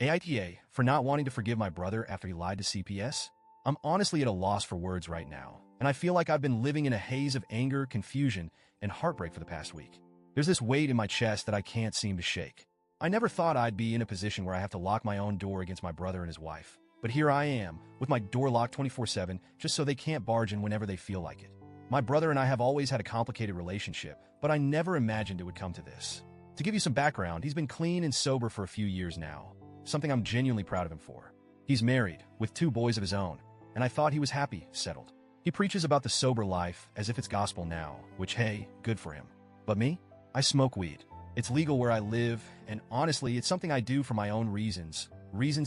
AITA for not wanting to forgive my brother after he lied to CPS? I'm honestly at a loss for words right now, and I feel like I've been living in a haze of anger, confusion, and heartbreak for the past week. There's this weight in my chest that I can't seem to shake. I never thought I'd be in a position where I have to lock my own door against my brother and his wife. But here I am, with my door locked 24/7, just so they can't barge in whenever they feel like it. My brother and I have always had a complicated relationship, but I never imagined it would come to this. To give you some background, he's been clean and sober for a few years now, something I'm genuinely proud of him for. He's married, with 2 boys of his own, and I thought he was happy, settled. He preaches about the sober life as if it's gospel now, which, hey, good for him. But me? I smoke weed. It's legal where I live, and honestly, it's something I do for my own reasons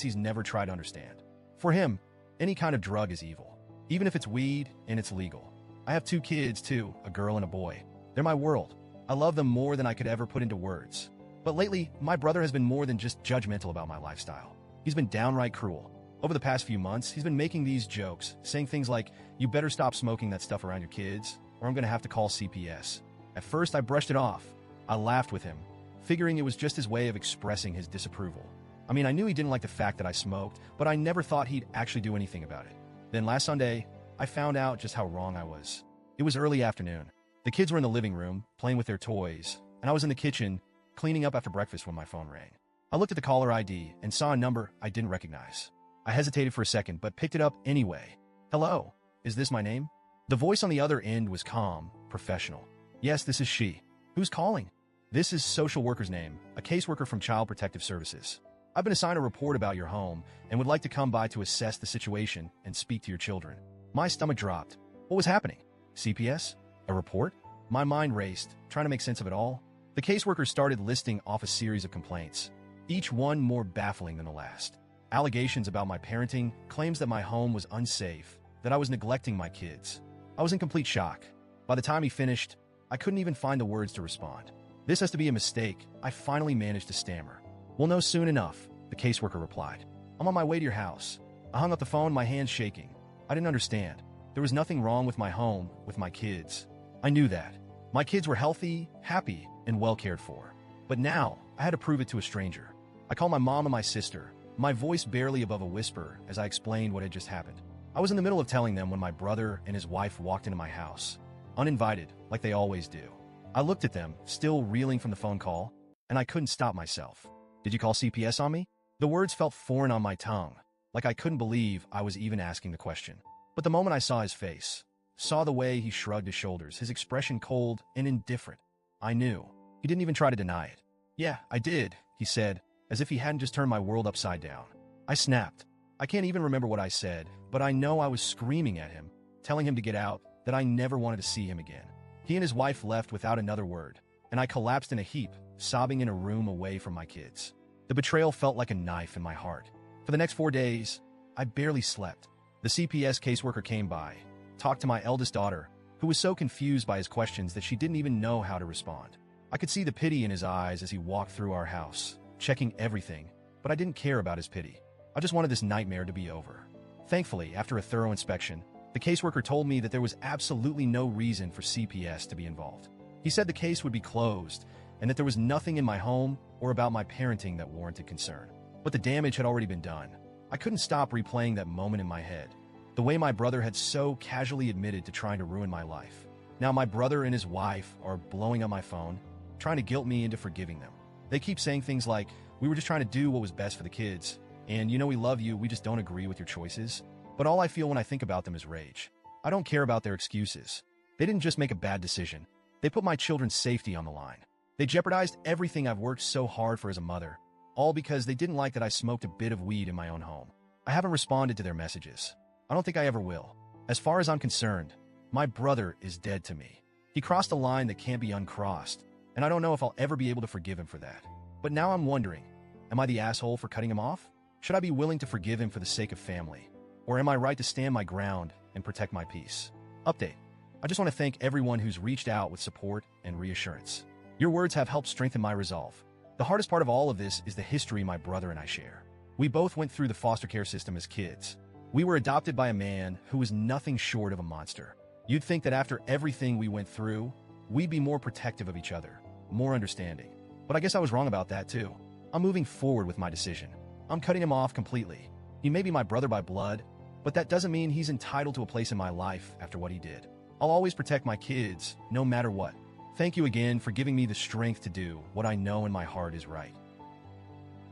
he's never tried to understand. For him, any kind of drug is evil, even if it's weed and it's legal. I have 2 kids, too, a girl and a boy. They're my world. I love them more than I could ever put into words. But lately, my brother has been more than just judgmental about my lifestyle. He's been downright cruel. Over the past few months, he's been making these jokes, saying things like, "You better stop smoking that stuff around your kids, or I'm gonna have to call CPS." At first, I brushed it off. I laughed with him, figuring it was just his way of expressing his disapproval. I mean, I knew he didn't like the fact that I smoked, but I never thought he'd actually do anything about it. Then last Sunday, I found out just how wrong I was. It was early afternoon. The kids were in the living room, playing with their toys, and I was in the kitchen, cleaning up after breakfast when my phone rang. I looked at the caller ID and saw a number I didn't recognize. I hesitated for a second, but picked it up anyway. "Hello, is this my name?" The voice on the other end was calm, professional. "Yes, this is she. Who's calling?" "This is social worker's name, a caseworker from Child Protective Services. I've been assigned a report about your home and would like to come by to assess the situation and speak to your children." My stomach dropped. What was happening? CPS? A report? My mind raced, trying to make sense of it all. The caseworker started listing off a series of complaints, each one more baffling than the last. Allegations about my parenting, claims that my home was unsafe, that I was neglecting my kids. I was in complete shock. By the time he finished, I couldn't even find the words to respond. "This has to be a mistake," I finally managed to stammer. "We'll know soon enough," the caseworker replied. "I'm on my way to your house." I hung up the phone, my hands shaking. I didn't understand. There was nothing wrong with my home, with my kids. I knew that. My kids were healthy, happy, and well cared for. But now, I had to prove it to a stranger. I called my mom and my sister, my voice barely above a whisper as I explained what had just happened. I was in the middle of telling them when my brother and his wife walked into my house, uninvited, like they always do. I looked at them, still reeling from the phone call, and I couldn't stop myself. "Did you call CPS on me?" The words felt foreign on my tongue, like I couldn't believe I was even asking the question. But the moment I saw his face, saw the way he shrugged his shoulders, his expression cold and indifferent, I knew. He didn't even try to deny it. "Yeah, I did," he said, as if he hadn't just turned my world upside down. I snapped. I can't even remember what I said, but I know I was screaming at him, telling him to get out, that I never wanted to see him again. He and his wife left without another word, and I collapsed in a heap, sobbing in a room away from my kids. The betrayal felt like a knife in my heart. For the next 4 days, I barely slept. The CPS caseworker came by, talked to my eldest daughter, who was so confused by his questions that she didn't even know how to respond. I could see the pity in his eyes as he walked through our house, checking everything, but I didn't care about his pity. I just wanted this nightmare to be over. Thankfully, after a thorough inspection, the caseworker told me that there was absolutely no reason for CPS to be involved. He said the case would be closed, and that there was nothing in my home or about my parenting that warranted concern. But the damage had already been done. I couldn't stop replaying that moment in my head. The way my brother had so casually admitted to trying to ruin my life. Now my brother and his wife are blowing up my phone, trying to guilt me into forgiving them. They keep saying things like, "We were just trying to do what was best for the kids, and we love you, we just don't agree with your choices." But all I feel when I think about them is rage. I don't care about their excuses. They didn't just make a bad decision. They put my children's safety on the line. They jeopardized everything I've worked so hard for as a mother, all because they didn't like that I smoked a bit of weed in my own home. I haven't responded to their messages. I don't think I ever will. As far as I'm concerned, my brother is dead to me. He crossed a line that can't be uncrossed, and I don't know if I'll ever be able to forgive him for that. But now I'm wondering, am I the asshole for cutting him off? Should I be willing to forgive him for the sake of family? Or am I right to stand my ground and protect my peace? Update. I just want to thank everyone who's reached out with support and reassurance. Your words have helped strengthen my resolve. The hardest part of all of this is the history my brother and I share. We both went through the foster care system as kids. We were adopted by a man who was nothing short of a monster. You'd think that after everything we went through, we'd be more protective of each other, more understanding. But I guess I was wrong about that too. I'm moving forward with my decision. I'm cutting him off completely. He may be my brother by blood, but that doesn't mean he's entitled to a place in my life after what he did. I'll always protect my kids, no matter what. Thank you again for giving me the strength to do what I know in my heart is right.